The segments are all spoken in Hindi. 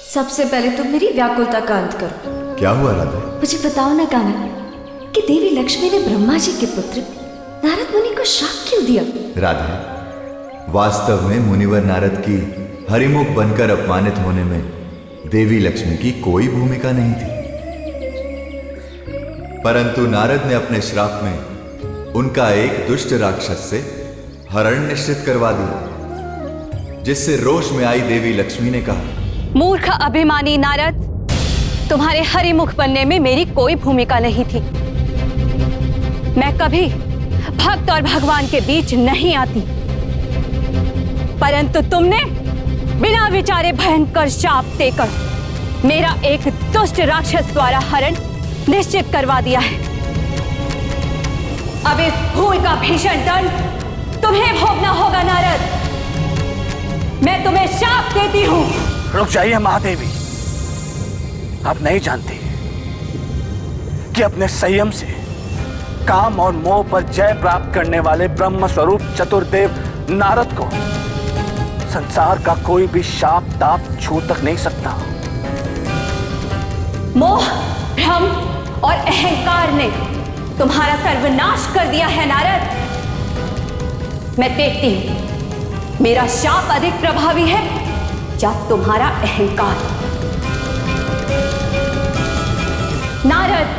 सबसे पहले तुम मेरी व्याकुलता का अंत करो। क्या हुआ राधा? मुझे बताओ ना कानन कि देवी लक्ष्मी ने ब्रह्मा जी के पुत्र नारद मुनि को शाप क्यों दिया? राधा, वास्तव में मुनिवर नारद की हरिमुख बनकर अपमानित होने में देवी लक्ष्मी की कोई भूमिका नहीं थी, परंतु नारद ने अपने श्राप में उनका एक दुष्ट राक्षस से हरण निश्चित करवा दिया, जिससे रोष में आई देवी लक्ष्मी ने कहा, मूर्ख अभिमानी नारद, तुम्हारे हरिमुख बनने में मेरी कोई भूमिका नहीं थी। मैं कभी भक्त और भगवान के बीच नहीं आती, परंतु तुमने बिना विचारे भयंकर शाप देकर मेरा एक दुष्ट राक्षस द्वारा हरण निश्चित करवा दिया है। अब इस भूल का भीषण दंड तुम्हें भोगना होगा नारद। मैं तुम्हें शाप देती हूं। रुक जाइए महादेवी, आप नहीं जानती कि अपने संयम से काम और मोह पर जय प्राप्त करने वाले ब्रह्म स्वरूप चतुर्देव नारद को संसार का कोई भी शाप ताप छू तक नहीं सकता। मोह, भ्रम और अहंकार ने तुम्हारा सर्वनाश कर दिया है नारद। मैं देखती हूं मेरा शाप अधिक प्रभावी है या तुम्हारा अहंकार। नारद,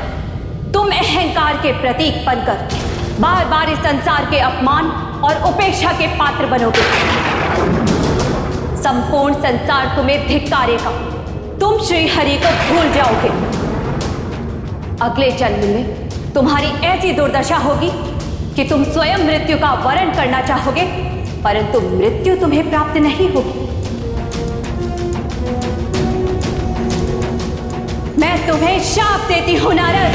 तुम अहंकार के प्रतीक बनकर बार बार इस संसार के अपमान और उपेक्षा के पात्र बनोगे। संपूर्ण संसार तुम्हें धिक्कारेगा, तुम श्री हरि को भूल जाओगे। अगले जन्म में तुम्हारी ऐसी दुर्दशा होगी कि तुम स्वयं मृत्यु का वरण करना चाहोगे, परंतु मृत्यु तुम्हें प्राप्त नहीं होगी। मैं तुम्हें शाप देती हूं नारद।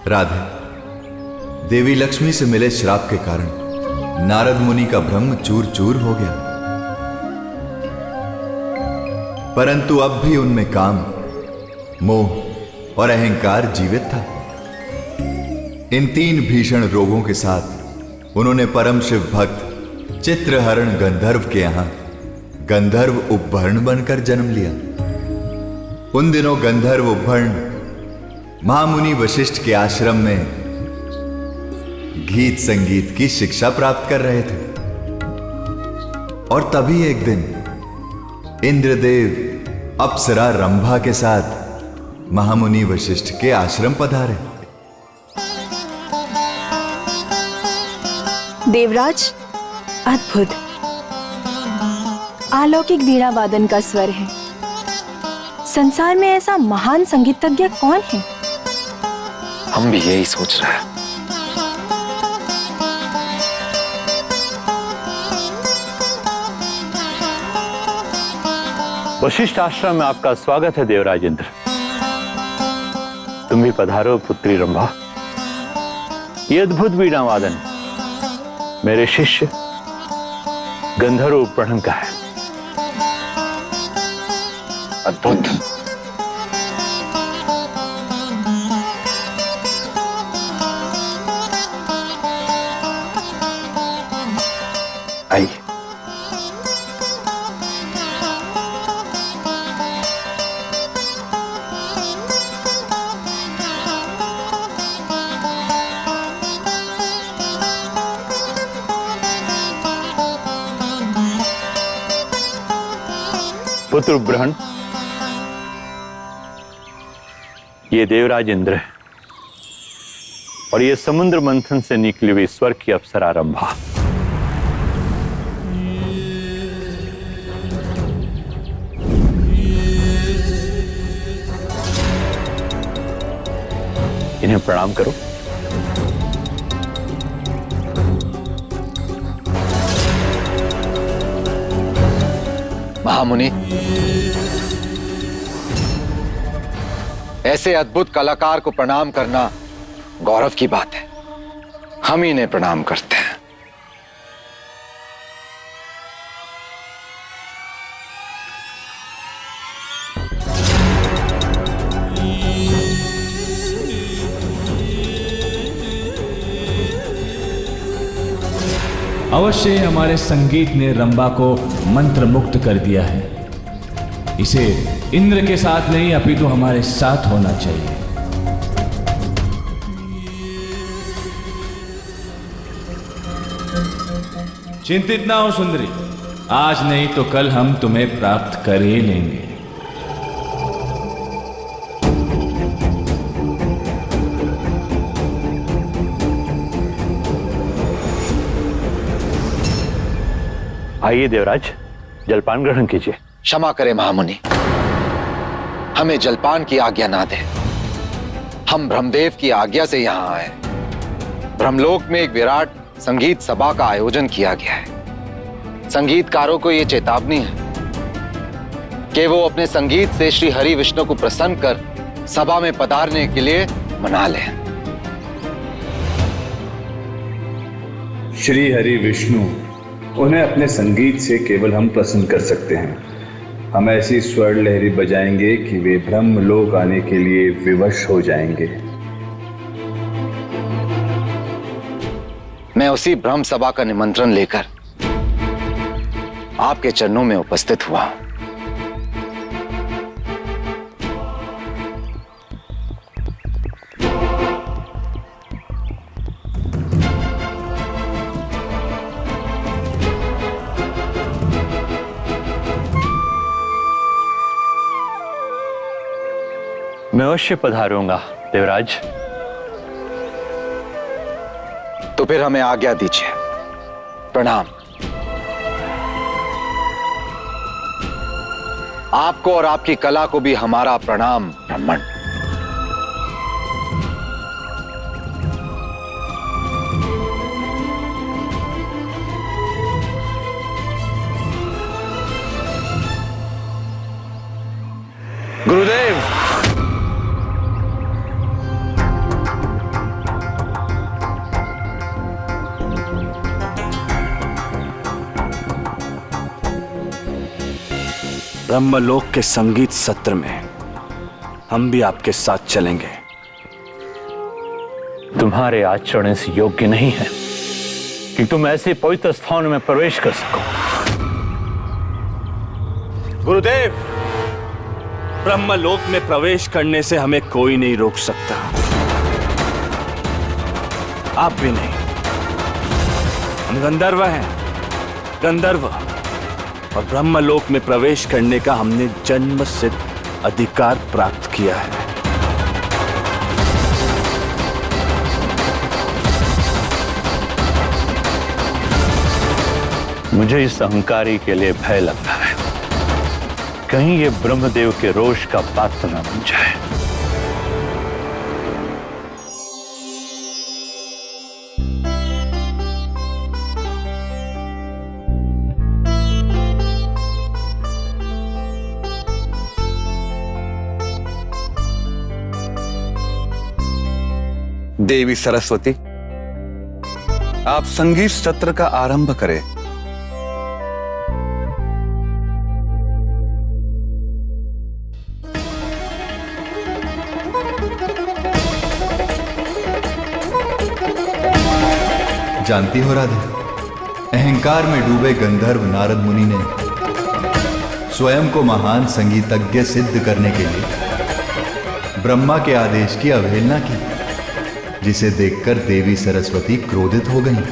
राधे, देवी लक्ष्मी से मिले श्राप के कारण नारद मुनि का ब्रह्म चूर चूर हो गया, परंतु अब भी उनमें काम, मोह और अहंकार जीवित था। इन तीन भीषण रोगों के साथ उन्होंने परम शिव भक्त चित्रहरण गंधर्व के यहां गंधर्व उपभरण बनकर जन्म लिया। उन दिनों गंधर्व उपभरण महामुनि वशिष्ठ के आश्रम में गीत संगीत की शिक्षा प्राप्त कर रहे थे, और तभी एक दिन इंद्रदेव अप्सरा रंभा के साथ महामुनि वशिष्ठ के आश्रम पधारे। देवराज, अद्भुत अलौकिक वीणा वादन का स्वर है। संसार में ऐसा महान संगीतज्ञ कौन है? हम भी यही सोच रहे हैं। वशिष्ठ आश्रम में आपका स्वागत है देवराज इंद्र। तुम भी पधारो पुत्री रंभा। ये अद्भुत वीणा वादन मेरे शिष्य गंधर्व उपप्रणन का है। अद्भुत। आइए। पुत्र उपग्रहण, ये देवराज इंद्र है और ये समुद्र मंथन से निकली हुई स्वर की अप्सरा रंभा। इन्हें प्रणाम करो। महामुनि, ऐसे अद्भुत कलाकार को प्रणाम करना गौरव की बात है। हम इन्हें प्रणाम करते हैं। अवश्य हमारे संगीत ने रंबा को मंत्र मुक्त कर दिया है। इसे इंद्र के साथ नहीं अपितु हमारे साथ होना चाहिए। चिंतित ना हो सुंदरी, आज नहीं तो कल हम तुम्हें प्राप्त कर ही लेंगे। आइए देवराज, जलपान ग्रहण कीजिए। क्षमा करें महामुनि, हमें जलपान की आज्ञा ना दे। हम ब्रह्मदेव की आज्ञा से यहां आए। ब्रह्मलोक में एक विराट संगीत सभा का आयोजन किया गया है। संगीतकारों को यह चेतावनी है कि वो अपने संगीत से श्री हरि विष्णु को प्रसन्न कर सभा में पधारने के लिए मना लें। श्री हरि विष्णु, उन्हें अपने संगीत से केवल हम प्रसन्न कर सकते हैं। हम ऐसी स्वर लहरी बजाएंगे कि वे ब्रह्मलोक आने के लिए विवश हो जाएंगे। मैं उसी ब्रह्म सभा का निमंत्रण लेकर आपके चरणों में उपस्थित हुआ हूं। मैं अवश्य पधारूंगा देवराज। तो फिर हमें आज्ञा दीजिए। प्रणाम। आपको और आपकी कला को भी हमारा प्रणाम ब्राह्मण। गुरुदेव, ब्रह्मलोक के संगीत सत्र में हम भी आपके साथ चलेंगे। तुम्हारे आचरण इस योग्य नहीं है कि तुम ऐसे पवित्र स्थान में प्रवेश कर सको। गुरुदेव, ब्रह्मलोक में प्रवेश करने से हमें कोई नहीं रोक सकता, आप भी नहीं। हम गंधर्व हैं, गंधर्व, और ब्रह्मलोक में प्रवेश करने का हमने जन्म सिद्ध अधिकार प्राप्त किया है। मुझे इस अहंकारी के लिए भय लगता है, कहीं ये ब्रह्मदेव के रोष का पात्र न बन जाए। देवी सरस्वती, आप संगीत सत्र का आरंभ करें। जानती हो राधे, अहंकार में डूबे गंधर्व नारद मुनि ने स्वयं को महान संगीतज्ञ सिद्ध करने के लिए ब्रह्मा के आदेश की अवहेलना की, जिसे देखकर देवी सरस्वती क्रोधित हो गईं।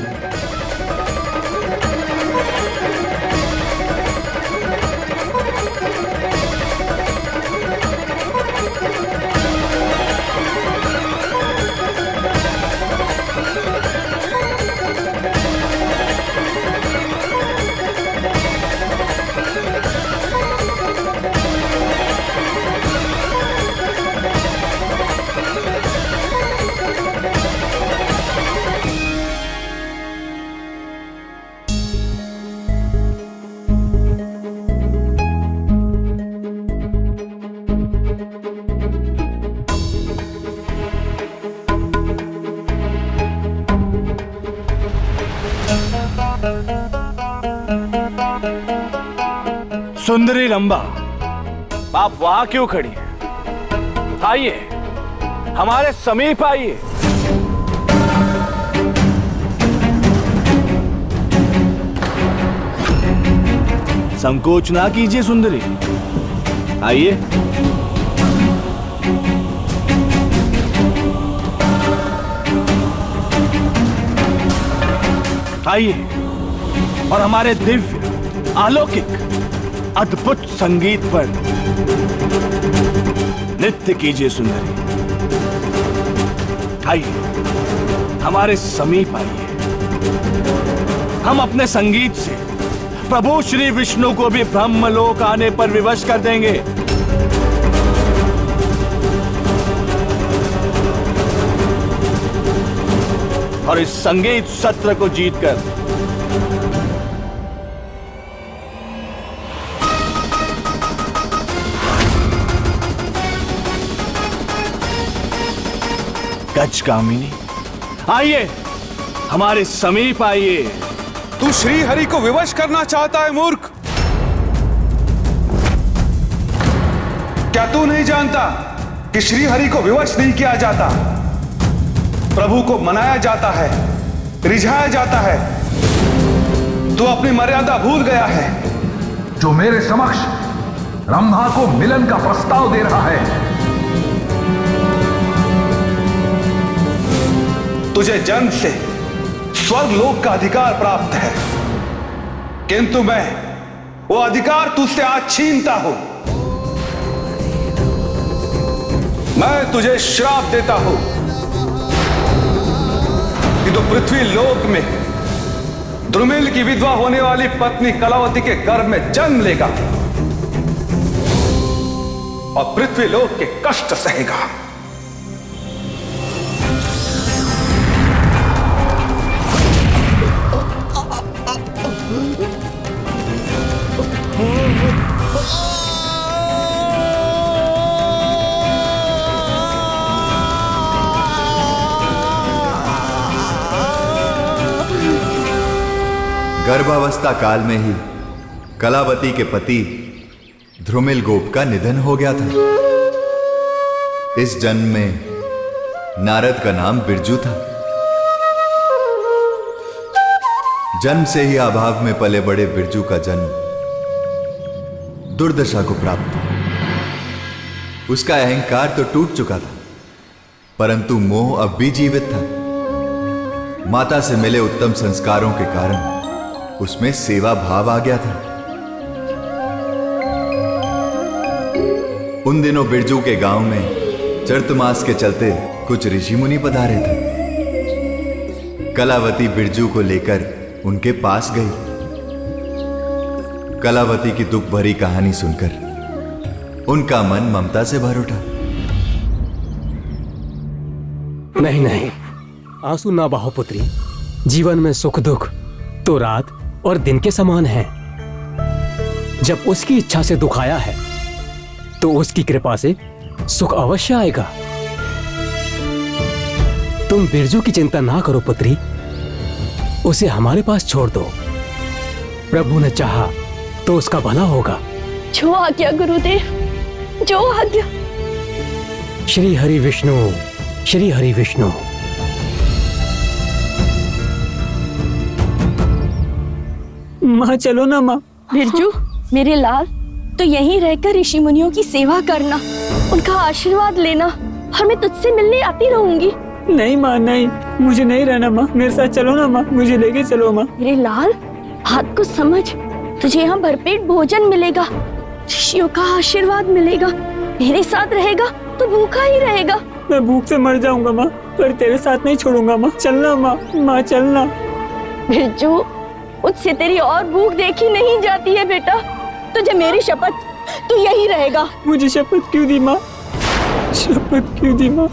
सुंदरी रंभा, आप वहां क्यों खड़ी हैं? आइए, हमारे समीप आइए। संकोच ना कीजिए सुंदरी, आइए। आइए और हमारे दिव्य, अलौकिक, अद्भुत संगीत पर नृत्य कीजिए सुंदरी। आइए, हमारे समीप आइए। हम अपने संगीत से प्रभु श्री विष्णु को भी ब्रह्मलोक आने पर विवश कर देंगे। और इस संगीत सत्र को जीतकर गजकामिनी, आइए, हमारे समीप आइए। तू श्री हरि को विवश करना चाहता है मूर्ख? क्या तू नहीं जानता कि श्री हरि को विवश नहीं किया जाता? प्रभु को मनाया जाता है, रिझाया जाता है। तू अपनी मर्यादा भूल गया है। जो मेरे समक्ष रंभा को मिलन का प्रस्ताव दे रहा है, तुझे जन्म से स्वर्ग लोक का अधिकार प्राप्त है, किंतु मैं वो अधिकार तुझसे आज छीनता हूं। मैं तुझे श्राप देता हूं कि तू पृथ्वी लोक में द्रुमिल की विधवा होने वाली पत्नी कलावती के गर्भ में जन्म लेगा और पृथ्वी लोक के कष्ट सहेगा। गर्भावस्था काल में ही कलावती के पति ध्रुमिल गोप का निधन हो गया था। इस जन्म में नारद का नाम बिरजू था। जन्म से ही अभाव में पले बड़े बिरजू का जन्म दुर्दशा को प्राप्त हुआ। उसका अहंकार तो टूट चुका था, परंतु मोह अब भी जीवित था। माता से मिले उत्तम संस्कारों के कारण उसमें सेवा भाव आ गया था। उन दिनों बिरजू के गांव में चैत्र मास के चलते कुछ ऋषि मुनि पधारे थे। कलावती बिरजू को लेकर उनके पास गई। कलावती की दुख भरी कहानी सुनकर उनका मन ममता से भर उठा। नहीं नहीं, आंसू ना बहाओ पुत्री। जीवन में सुख दुख तो रात और दिन के समान है। जब उसकी इच्छा से दुख आया है तो उसकी कृपा से सुख अवश्य आएगा। तुम बिरजू की चिंता ना करो पुत्री, उसे हमारे पास छोड़ दो। प्रभु ने चाहा तो उसका भला होगा। जो आज्ञा गुरुदेव, जो आज्ञा। श्री हरि विष्णु, श्री हरि विष्णु। माँ चलो ना माँ। बिरजू मेरे लाल, तो यहीं रहकर ऋषि मुनियों की सेवा करना, उनका आशीर्वाद लेना, और मैं तुझसे मिलने आती रहूंगी। नहीं माँ नहीं, मुझे नहीं रहना माँ, मेरे साथ चलो ना माँ, मुझे लेके चलो माँ। मेरे लाल बात को समझ, तुझे यहाँ भरपेट भोजन मिलेगा, ऋषियों का आशीर्वाद मिलेगा। मेरे साथ रहेगा तो भूखा ही रहेगा। मैं भूख से मर जाऊंगा माँ, पर तेरे साथ नहीं छोड़ूंगा माँ। चलना माँ, माँ चलना। बिरजू मुझसे तेरी और भूख देखी नहीं जाती है बेटा। तुझे मेरी शपथ, तू यही रहेगा। मुझे शपथ क्यों दी माँ? शपथ क्यों दी माँ?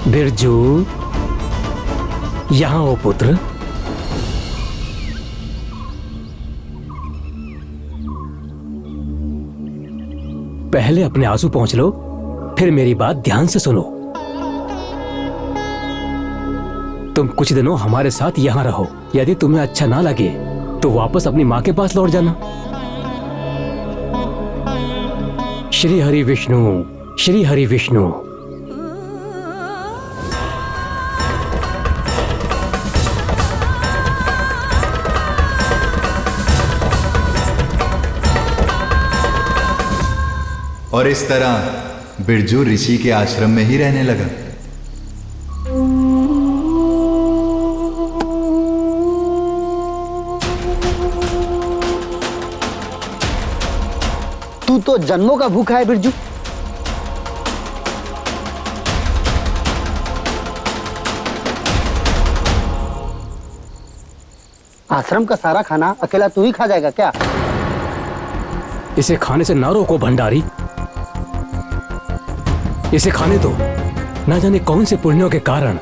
बिरजू यहाँ हो पुत्र। पहले अपने आंसू पोंछ लो, फिर मेरी बात ध्यान से सुनो। तुम कुछ दिनों हमारे साथ यहाँ रहो। यदि तुम्हें अच्छा ना लगे तो वापस अपनी माँ के पास लौट जाना। श्री हरि विष्णु, श्री हरि विष्णु। और इस तरह बिरजू ऋषि के आश्रम में ही रहने लगा। तू तो जन्मों का भूखा है बिरजू। आश्रम का सारा खाना अकेला तू ही खा जाएगा क्या? इसे खाने से ना रोको भंडारी, इसे खाने दो। ना जाने कौन से पुण्यों के कारण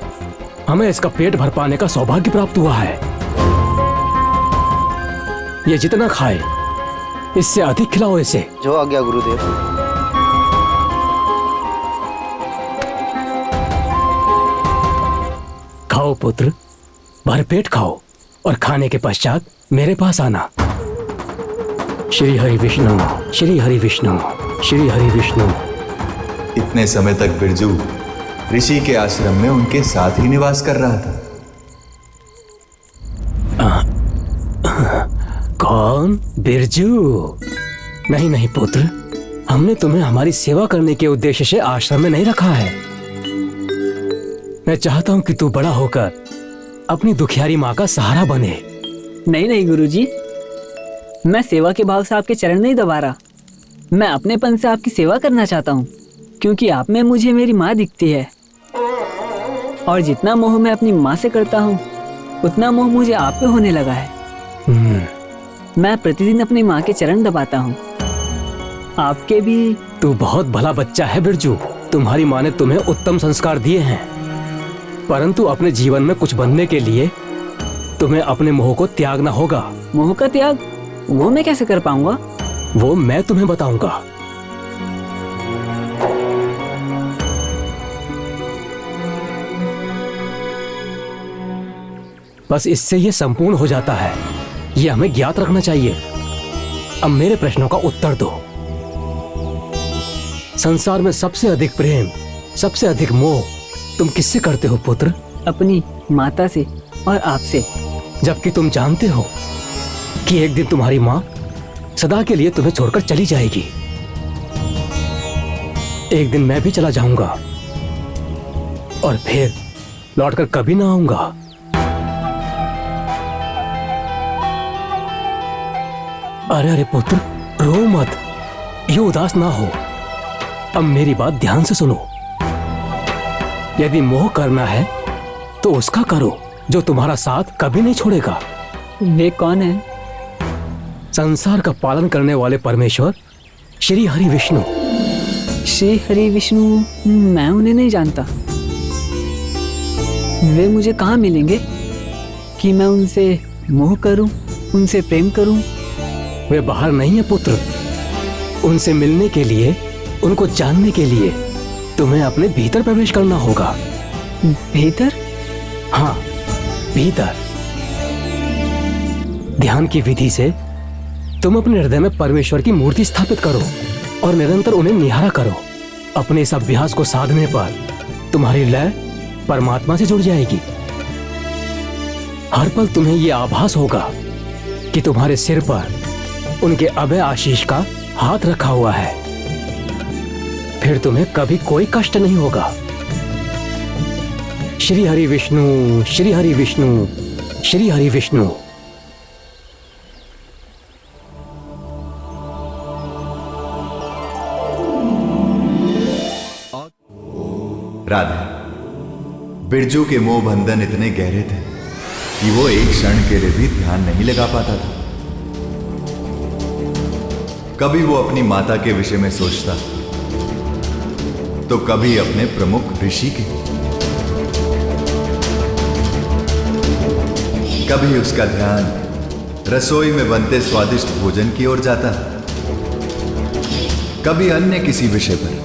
हमें इसका पेट भर पाने का सौभाग्य प्राप्त हुआ है। ये जितना खाए इससे अधिक खिलाओ इसे। जो आज्ञा गुरुदेव। खाओ पुत्र, भरपेट खाओ और खाने के पश्चात मेरे पास आना। श्री हरि विष्णु, श्री हरि विष्णु, श्री हरि विष्णु। इतने समय तक बिरजू ऋषि के आश्रम में उनके साथ ही निवास कर रहा था। कौन? बिरजू? नहीं नहीं पुत्र, हमने तुम्हें हमारी सेवा करने के उद्देश्य से आश्रम में नहीं रखा है। मैं चाहता हूं कि तू बड़ा होकर अपनी दुखियारी माँ का सहारा बने। नहीं नहीं गुरुजी, मैं सेवा के भाव से आपके चरण नहीं दबा रहा। मैं अपनेपन से आपकी सेवा करना चाहता हूँ, क्योंकि आप में मुझे मेरी माँ दिखती है और जितना मोह मैं अपनी माँ से करता हूँ उतना मोह मुझे आप पे होने लगा है। मैं प्रतिदिन अपनी माँ के चरण दबाता हूँ। आपके भी। तू बहुत भला बच्चा है बिरजू। तुम्हारी माँ ने तुम्हें उत्तम संस्कार दिए हैं, परंतु अपने जीवन में कुछ बनने के लिए तुम्हें अपने मोह को त्यागना होगा। मोह का त्याग? वो मैं कैसे कर पाऊंगा? वो मैं तुम्हें बताऊंगा। बस इससे ये संपूर्ण हो जाता है। ये हमें ज्ञात रखना चाहिए। अब मेरे प्रश्नों का उत्तर दो। संसार में सबसे अधिक प्रेम, सबसे अधिक मोह तुम किससे करते हो पुत्र? अपनी माता से और आपसे। जबकि तुम जानते हो कि एक दिन तुम्हारी माँ सदा के लिए तुम्हें छोड़कर चली जाएगी। एक दिन मैं भी चला जाऊंगा और फिर लौटकर कभी ना आऊंगा। अरे अरे पुत्र, रो मत, ये उदास ना हो। अब मेरी बात ध्यान से सुनो। यदि मोह करना है तो उसका करो जो तुम्हारा साथ कभी नहीं छोड़ेगा। वे कौन है? संसार का पालन करने वाले परमेश्वर श्री हरि विष्णु। श्री हरि विष्णु? मैं उन्हें नहीं जानता। वे मुझे कहाँ मिलेंगे कि मैं उनसे मोह करूं, उनसे प्रेम करूं? वे बाहर नहीं है पुत्र। उनसे मिलने के लिए, उनको जानने के लिए तुम्हें अपने भीतर प्रवेश करना होगा। भीतर? हाँ, भीतर। ध्यान की विधि से तुम अपने हृदय में परमेश्वर की मूर्ति स्थापित करो और निरंतर उन्हें निहारा करो। अपने इस अभ्यास को साधने पर तुम्हारी लय परमात्मा से जुड़ जाएगी। हर पल तुम्हें यह आभास होगा कि तुम्हारे सिर पर उनके अभय आशीष का हाथ रखा हुआ है। फिर तुम्हें कभी कोई कष्ट नहीं होगा। श्री हरि विष्णु, श्री हरि विष्णु, श्री हरि विष्णु। राधा, बिरजू के मोह बंधन इतने गहरे थे कि वो एक क्षण के लिए भी ध्यान नहीं लगा पाता था। कभी वो अपनी माता के विषय में सोचता तो कभी अपने प्रमुख ऋषि के। कभी उसका ध्यान रसोई में बनते स्वादिष्ट भोजन की ओर जाता, कभी अन्य किसी विषय पर।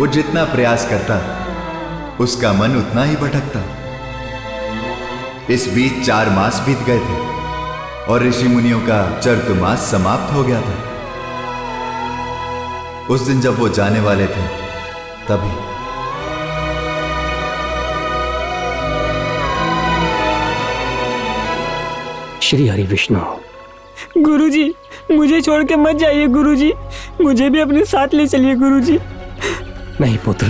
वो जितना प्रयास करता उसका मन उतना ही भटकता। इस बीच 4 मास बीत गए थे और ऋषि मुनियों का चतुर्मास समाप्त हो गया था। उस दिन जब वो जाने वाले थे तभी श्री हरि विष्णु। गुरुजी, मुझे छोड़ के मत जाइए गुरुजी, मुझे भी अपने साथ ले चलिए गुरुजी। नहीं पुत्र,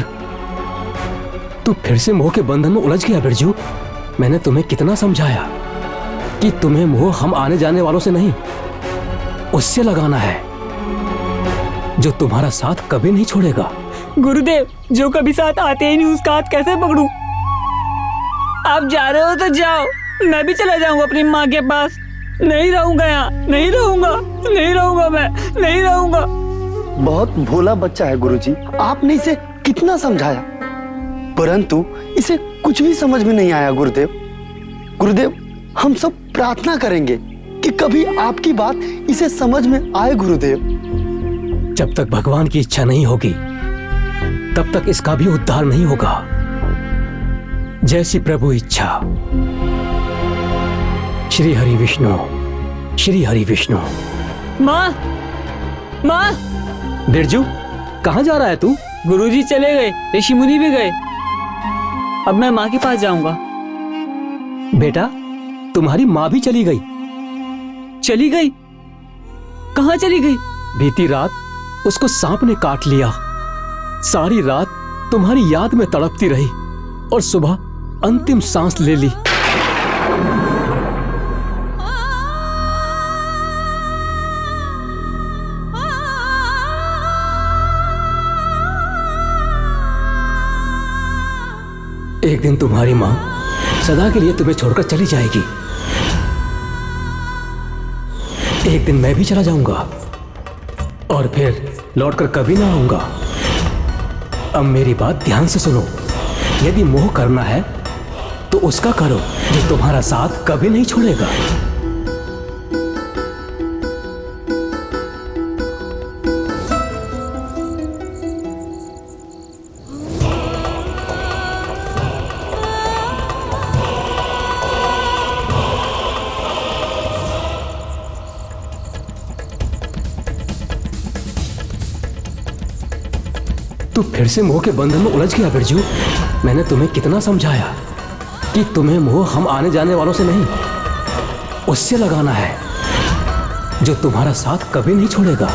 तू फिर से मोह के बंधन में उलझ गया बिरजू। मैंने तुम्हें कितना समझाया कि तुम्हें मोह हम आने जाने वालों से नहीं, उससे लगाना है जो तुम्हारा साथ कभी नहीं छोड़ेगा। गुरुदेव, जो कभी साथ आते ही नहीं उसका हाथ कैसे पकड़ूं? आप जा रहे हो तो जाओ, मैं भी चला जाऊंगा अपनी माँ के पास। नहीं रहूंगा यहाँ, नहीं रहूंगा, नहीं रहूंगा, मैं नहीं रहूंगा। बहुत भोला बच्चा है गुरुजी, आपने इसे कितना समझाया परंतु इसे कुछ भी समझ में नहीं आया। गुरुदेव, गुरुदेव, हम सब प्रार्थना करेंगे कि कभी आपकी बात इसे समझ में आए। गुरुदेव, जब तक भगवान की इच्छा नहीं होगी तब तक इसका भी उद्धार नहीं होगा। जैसी प्रभु इच्छा। श्री हरि विष्णु, श्री हरि विष्णु। माँ, माँ। बिरजू, कहाँ जा रहा है तू? गुरुजी चले गए, ऋषि मुनि भी गए, अब मैं माँ के पास जाऊंगा। बेटा, तुम्हारी माँ भी चली गई। चली गई? कहाँ चली गई? बीती रात उसको सांप ने काट लिया। सारी रात तुम्हारी याद में तड़पती रही और सुबह अंतिम सांस ले ली। एक दिन तुम्हारी माँ सदा के लिए तुम्हें छोड़कर चली जाएगी। एक दिन मैं भी चला जाऊंगा और फिर लौटकर कभी ना आऊंगा। अब मेरी बात ध्यान से सुनो। यदि मोह करना है तो उसका करो जो तुम्हारा साथ कभी नहीं छोड़ेगा। तू फिर से मोह के बंधन में उलझ गया बिरजू। मैंने तुम्हें कितना समझाया कि तुम्हें मोह हम आने जाने वालों से नहीं, उससे लगाना है जो तुम्हारा साथ कभी नहीं छोड़ेगा।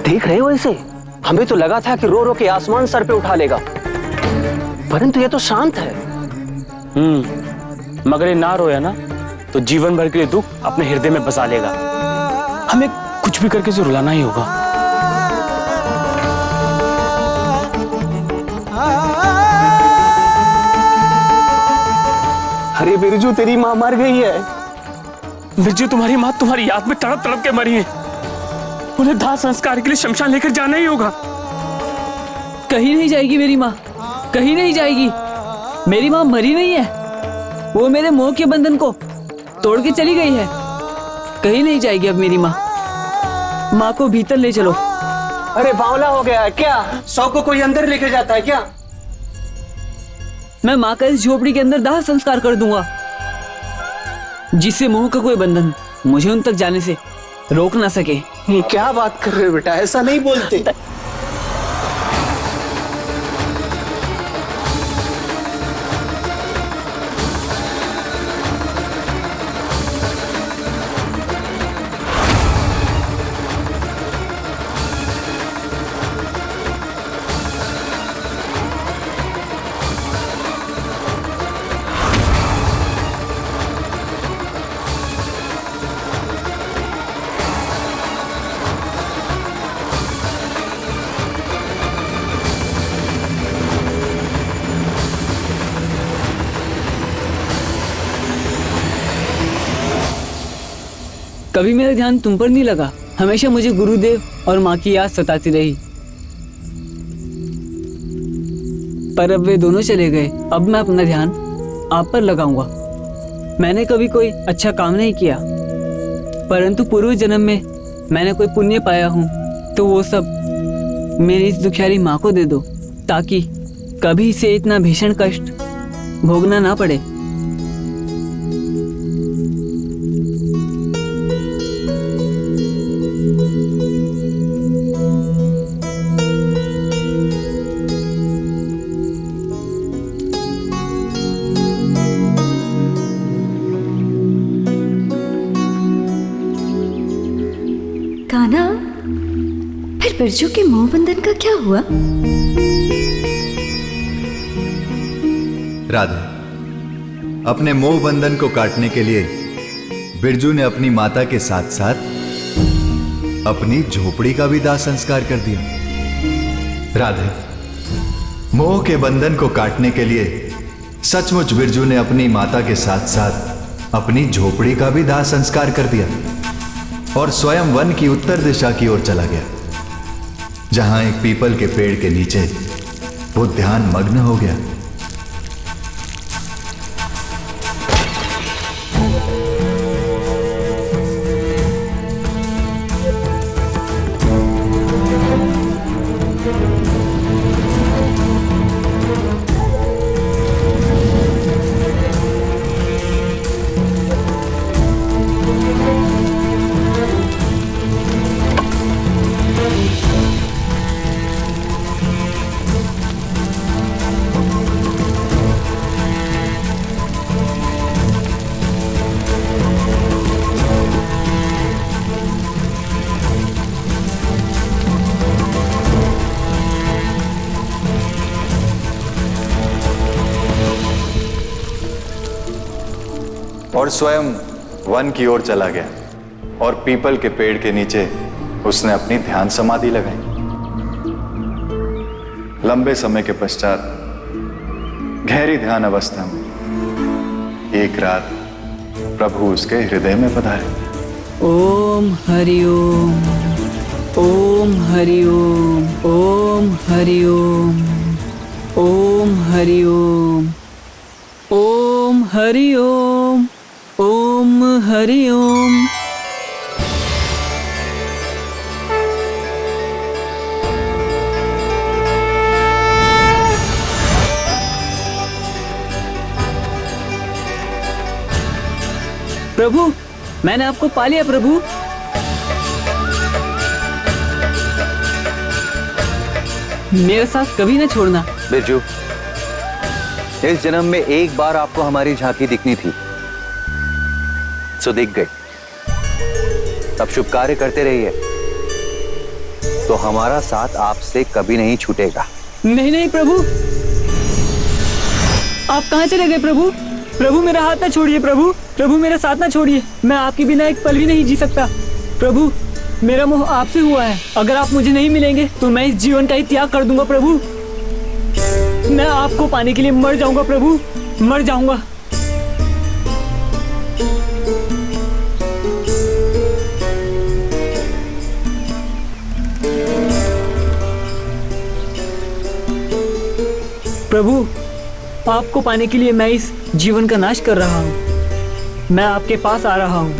देख रहे हो इसे? हमें तो लगा था कि रो रो के आसमान सर पे उठा लेगा, परंतु ये तो शांत है। मगर ये ना रोया ना तो जीवन भर के लिए दुख अपने हृदय में बसा लेगा। हमें कुछ भी करके इसे रुलाना ही होगा। अरे बिरजू, तेरी माँ मर गई है। बिरजू, तुम्हारी माँ तुम्हारी याद में तड़प तड़प के मरी है। उन्हें दाह संस्कार के लिए शमशान लेकर जाना ही होगा। कहीं नहीं जाएगी मेरी माँ, कहीं नहीं जाएगी। मेरी माँ मरी नहीं है, वो मेरे मोह के बंधन को तोड़ के चली गई है। कहीं नहीं जाएगी अब मेरी माँ। माँ को भीतर ले चलो। अरे बावला हो गया है क्या? सौ को कोई अंदर लेके जाता है क्या? मैं माँ का इस झोपड़ी के अंदर दाह संस्कार कर दूंगा, जिससे मोह का कोई बंधन मुझे उन तक जाने से रोक ना सके। क्या बात कर रहे हो बेटा, ऐसा नहीं बोलते। कभी मेरा ध्यान तुम पर नहीं लगा। हमेशा मुझे गुरुदेव और माँ की याद सताती रही। पर अब वे दोनों चले गए। अब मैं अपना ध्यान आप पर लगाऊंगा। मैंने कभी कोई अच्छा काम नहीं किया, परंतु पूर्व जन्म में मैंने कोई पुण्य पाया हूँ, तो वो सब मेरी इस दुखियारी माँ को दे दो, ताकि कभी इसे इतना भीषण कष्ट भोगना ना पड़े। कान्हा, फिर बिरजू के मोह बंधन का क्या हुआ? राधे, अपने मोह बंधन को काटने के लिए बिरजू ने अपनी माता के साथ साथ अपनी झोपड़ी का भी दाह संस्कार कर दिया। राधे, मोह के बंधन को काटने के लिए सचमुच बिरजू ने अपनी माता के साथ साथ अपनी झोपड़ी का भी दाह संस्कार कर दिया और स्वयं वन की उत्तर दिशा की ओर चला गया, जहां एक पीपल के पेड़ के नीचे वो ध्यान मग्न हो गया। और स्वयं वन की ओर चला गया और पीपल के पेड़ के नीचे उसने अपनी ध्यान समाधि लगाई। लंबे समय के पश्चात गहरी ध्यान अवस्था में एक रात प्रभु उसके हृदय में पधारे। ओम हरि ओम, ओम हरि ओम, ओम हरि ओम, ओम हरि ओम, ओम हरि ओम, ओम हरि ओम। प्रभु, मैंने आपको पा लिया प्रभु। मेरे साथ कभी न छोड़ना। बिरजू, इस जन्म में एक बार आपको हमारी झांकी दिखनी थी, सो दिख गई। अब शुभ कार्य करते रहिए, तो हमारा साथ आपसे कभी नहीं छूटेगा। नहीं नहीं प्रभु, आप कहाँ चले गए प्रभु? प्रभु मेरा हाथ ना छोड़िए प्रभु, प्रभु मेरा साथ ना छोड़िए। मैं आपके बिना एक पल भी नहीं जी सकता। प्रभु, मेरा मोह आपसे हुआ है। अगर आप मुझे नहीं मिलेंगे तो मैं इस जीवन का ही त्याग कर दूंगा प्रभु। मैं आपको पाने के लिए मर जाऊंगा प्रभु, मर जाऊंगा। प्रभु, आपको पाने के लिए मैं इस जीवन का नाश कर रहा हूँ। मैं आपके पास आ रहा हूँ,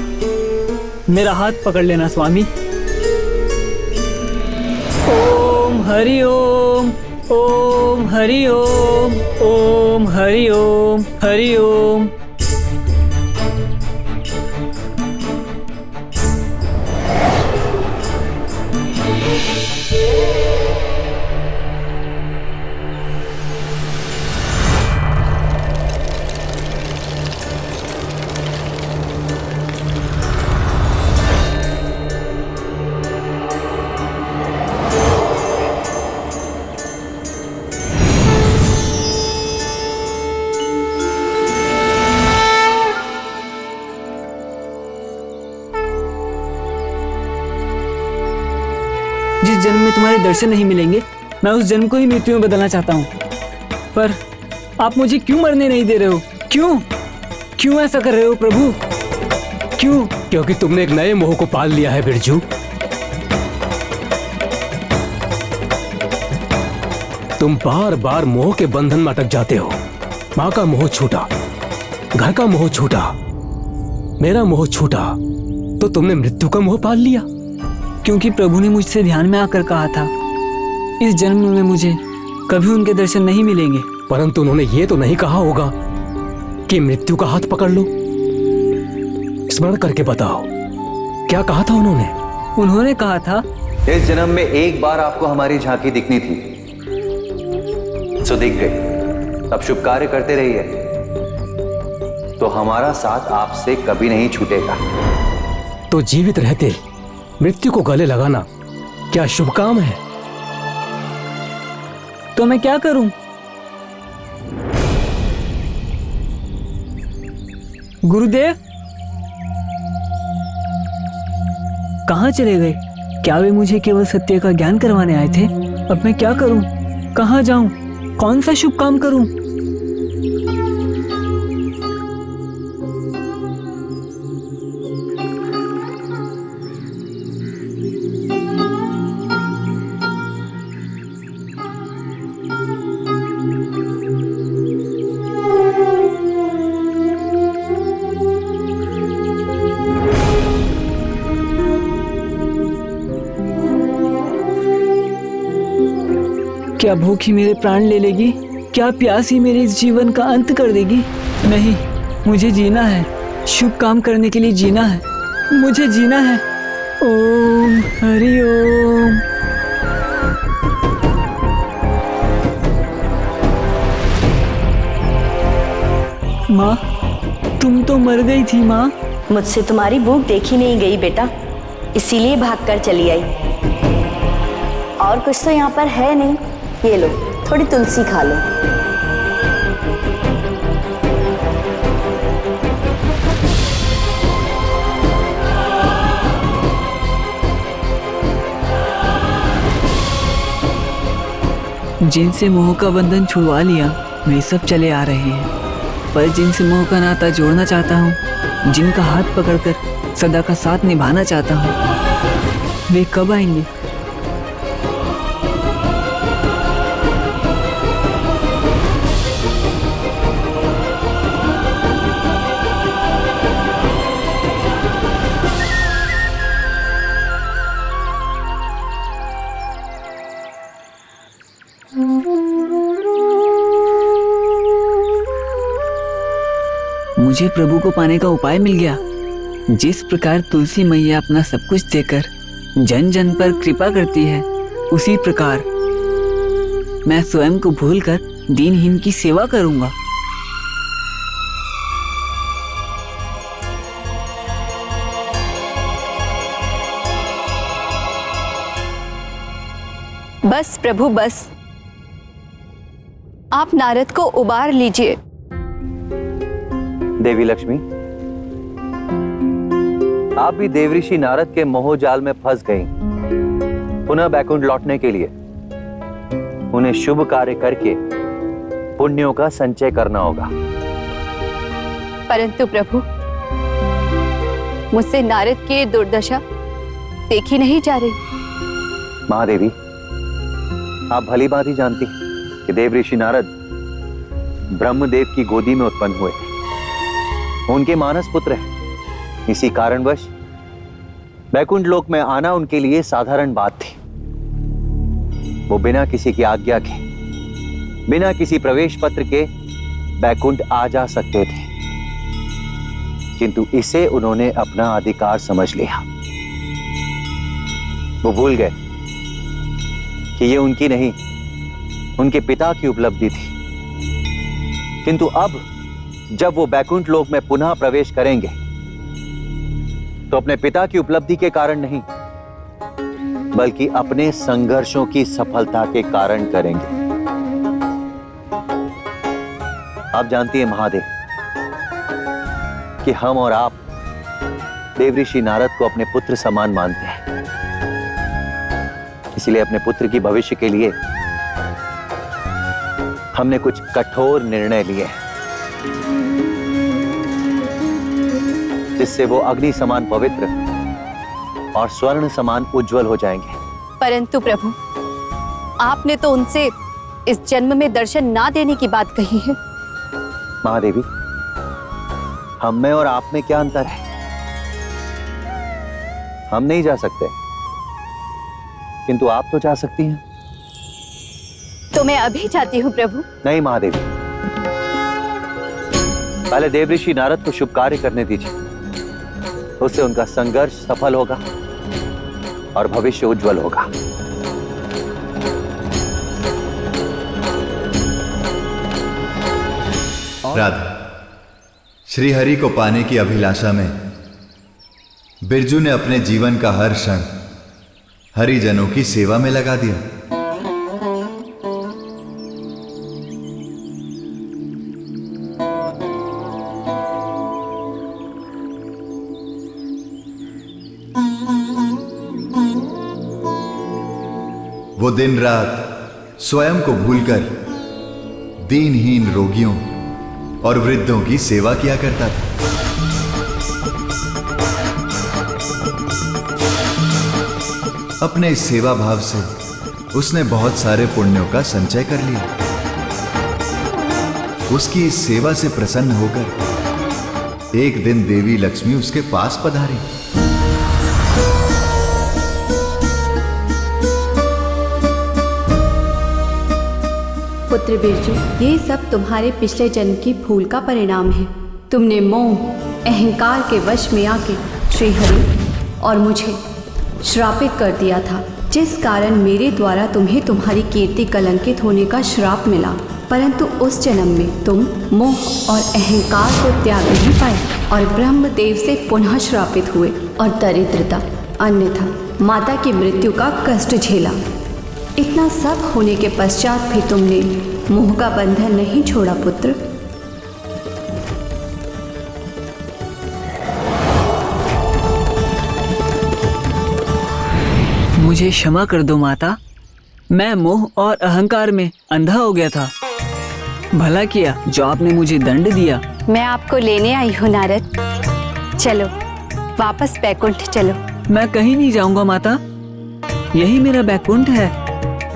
मेरा हाथ पकड़ लेना स्वामी। ओम हरि ओम, ओम हरि ओम, ओम हरि ओम, हरि ओम। जिस जन्म में तुम्हारे दर्शन नहीं मिलेंगे, मैं उस जन्म को ही मृत्यु में बदलना चाहता हूँ। पर आप मुझे क्यों मरने नहीं दे रहे हो? क्यों क्यों ऐसा कर रहे हो प्रभु? क्यों? क्योंकि तुमने एक नए मोह को पाल लिया है बिरजू। तुम बार बार मोह के बंधन में अटक जाते हो। माँ का मोह छूटा, घर का मोह छूटा, मेरा मोह छूटा, तो तुमने मृत्यु का मोह पाल लिया। क्योंकि प्रभु ने मुझसे ध्यान में आकर कहा था इस जन्म में मुझे कभी उनके दर्शन नहीं मिलेंगे। परंतु उन्होंने ये तो नहीं कहा होगा कि मृत्यु का हाथ पकड़ लो। स्मरण करके बताओ, क्या कहा था उन्होंने? उन्होंने कहा था इस जन्म में एक बार आपको हमारी झांकी दिखनी थी, सो दिख गई। अब शुभ कार्य करते रहिए, तो हमारा साथ आपसे कभी नहीं छूटेगा। तो जीवित रहते मृत्यु को गले लगाना क्या शुभ काम है? तो मैं क्या करूं? गुरुदेव कहां चले गए? क्या वे मुझे केवल सत्य का ज्ञान करवाने आए थे? अब मैं क्या करूं? कहां जाऊं? कौन सा शुभ काम करूं? क्या भूख ही मेरे प्राण ले लेगी? क्या प्यास ही मेरे इस जीवन का अंत कर देगी? नहीं, मुझे जीना है। शुभ काम करने के लिए जीना है। मुझे जीना है। ओम हरि ओम। माँ, तुम तो मर गई थी माँ। मुझसे तुम्हारी भूख देखी नहीं गई बेटा, इसीलिए भागकर चली आई। और कुछ तो यहाँ पर है नहीं। ये लो, थोड़ी तुलसी खा लो। जिनसे मोह का बंधन छुड़वा लिया वे सब चले आ रहे हैं, पर जिनसे मोह का नाता जोड़ना चाहता हूँ, जिनका हाथ पकड़कर सदा का साथ निभाना चाहता हूँ, वे कब आएंगे? मुझे प्रभु को पाने का उपाय मिल गया। जिस प्रकार तुलसी मैया अपना सब कुछ देकर जन जन पर कृपा करती है, उसी प्रकार मैं स्वयं को भूलकर दीनहीन की सेवा करूंगा। बस प्रभु बस, आप नारद को उबार लीजिए। देवी लक्ष्मी, आप भी देवऋषि नारद के मोहजाल में फंस गईं। पुनः बैकुंठ लौटने के लिए उन्हें शुभ कार्य करके पुण्यों का संचय करना होगा। परंतु प्रभु, मुझसे नारद की दुर्दशा देखी नहीं जा रही। महादेवी, आप भली भांति जानती कि देवऋषि नारद ब्रह्मदेव की गोदी में उत्पन्न हुए थे। उनके मानस पुत्र हैं। इसी कारणवश बैकुंठ लोक में आना उनके लिए साधारण बात थी। वो बिना किसी की आज्ञा के, बिना किसी प्रवेश पत्र के बैकुंठ आ जा सकते थे, किंतु इसे उन्होंने अपना अधिकार समझ लिया। वो भूल गए कि ये उनकी नहीं, उनके पिता की उपलब्धि थी। किंतु अब जब वो बैकुंठ लोक में पुनः प्रवेश करेंगे, तो अपने पिता की उपलब्धि के कारण नहीं, बल्कि अपने संघर्षों की सफलता के कारण करेंगे। आप जानती हैं महादेव कि हम और आप देवऋषि नारद को अपने पुत्र समान मानते हैं। इसलिए अपने पुत्र की भविष्य के लिए हमने कुछ कठोर निर्णय लिए हैं, जिससे वो अग्नि समान पवित्र और स्वर्ण समान उज्जवल हो जाएंगे। परंतु प्रभु, आपने तो उनसे इस जन्म में दर्शन ना देने की बात कही है। महादेवी, हम में और आप में क्या अंतर है? हम नहीं जा सकते, किंतु आप तो जा सकती हैं। तो मैं अभी जाती हूँ प्रभु। नहीं महादेवी, पहले देवऋषि नारद को शुभ कार्य करने दीजिए। उससे उनका संघर्ष सफल होगा और भविष्य उज्जवल होगा। राधा, श्री हरि को पाने की अभिलाषा में बिरजू ने अपने जीवन का हर क्षण हरिजनों की सेवा में लगा दिया। वो दिन रात स्वयं को भूलकर दीनहीन रोगियों और वृद्धों की सेवा किया करता था। अपने इस सेवा भाव से उसने बहुत सारे पुण्यों का संचय कर लिया। उसकी इस सेवा से प्रसन्न होकर एक दिन देवी लक्ष्मी उसके पास पधारी। पुत्र बिरजू, ये सब तुम्हारे पिछले जन्म की भूल का परिणाम है। तुमने मोह अहंकार के वश में आके श्रीहरि और मुझे श्रापित कर दिया था, जिस कारण मेरे द्वारा तुम्हें तुम्हारी कीर्ति कलंकित होने का श्राप मिला। परंतु उस जन्म में तुम मोह और अहंकार को त्याग नहीं पाए और ब्रह्मदेव से पुनः श्रापित हुए और दरिद्रता अन्यथा माता की मृत्यु का कष्ट झेला। इतना सब होने के पश्चात भी तुमने मोह का बंधन नहीं छोड़ा पुत्र। मुझे क्षमा कर दो माता, मैं मोह और अहंकार में अंधा हो गया था। भला किया जो आपने मुझे दंड दिया। मैं आपको लेने आई हूँ नारद। चलो वापस बैकुंठ चलो। मैं कहीं नहीं जाऊंगा माता, यही मेरा बैकुंठ है।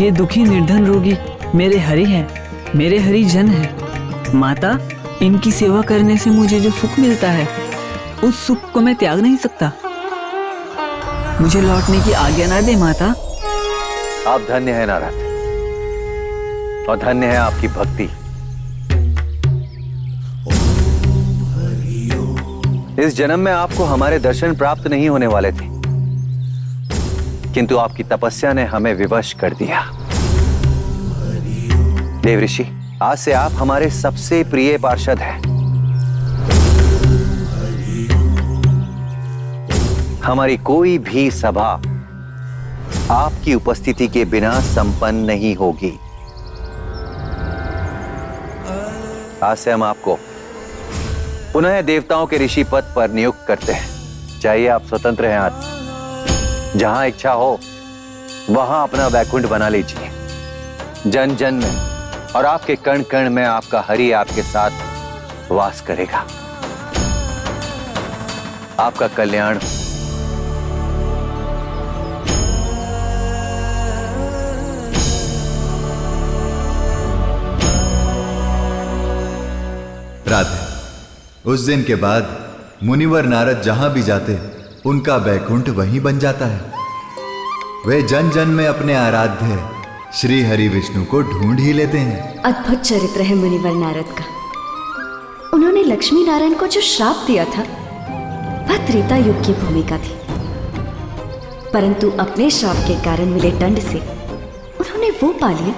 ये दुखी निर्धन रोगी मेरे हरि हैं, मेरे हरि जन हैं। माता, इनकी सेवा करने से मुझे जो सुख मिलता है उस सुख को मैं त्याग नहीं सकता। मुझे लौटने की आज्ञा ना दे माता। आप धन्य हैं नारद, और धन्य है आपकी भक्ति। इस जन्म में आपको हमारे दर्शन प्राप्त नहीं होने वाले थे, किंतु आपकी तपस्या ने हमें विवश कर दिया। देवऋषि, आज से आप हमारे सबसे प्रिय पार्षद हैं। हमारी कोई भी सभा आपकी उपस्थिति के बिना संपन्न नहीं होगी। आज से हम आपको पुनः देवताओं के ऋषि पद पर नियुक्त करते हैं। चाहिए आप स्वतंत्र हैं। आज जहां इच्छा हो वहां अपना वैकुंठ बना लीजिए। जन जन में और आपके कण कण में आपका हरि आपके साथ वास करेगा। आपका कल्याण राधे, उस दिन के बाद मुनिवर नारद जहां भी जाते उनका बैकुंठ वहीं बन जाता है। वे जन जन में अपने आराध्य श्री हरि विष्णु को ढूंढ ही लेते हैं। अद्भुत चरित्र है मुनिवर नारद का। उन्होंने लक्ष्मी नारायण को जो श्राप दिया था वह त्रेता युग की भूमिका थी, परंतु अपने श्राप के कारण मिले दंड से उन्होंने वो पा लिया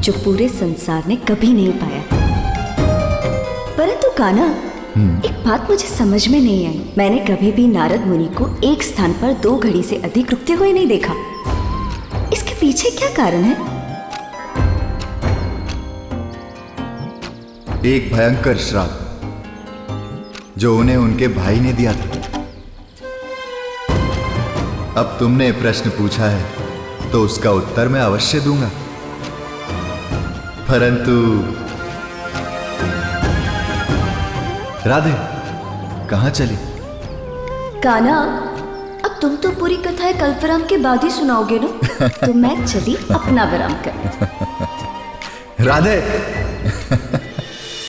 जो पूरे संसार ने कभी नहीं पाया। परंतु कान्हा, एक बात मुझे समझ में नहीं आई। मैंने कभी भी नारद मुनि को एक स्थान पर 2 घड़ी से अधिक रुकते हुए नहीं देखा। इसके पीछे क्या कारण है? एक भयंकर श्राप जो उन्हें उनके भाई ने दिया था। अब तुमने प्रश्न पूछा है तो उसका उत्तर मैं अवश्य दूंगा, परंतु राधे कहां चली? कान्हा, अब तुम तो पूरी कथाएं कल्पराम के बाद ही सुनाओगे ना, तो मैं चली अपना विराम कर। राधे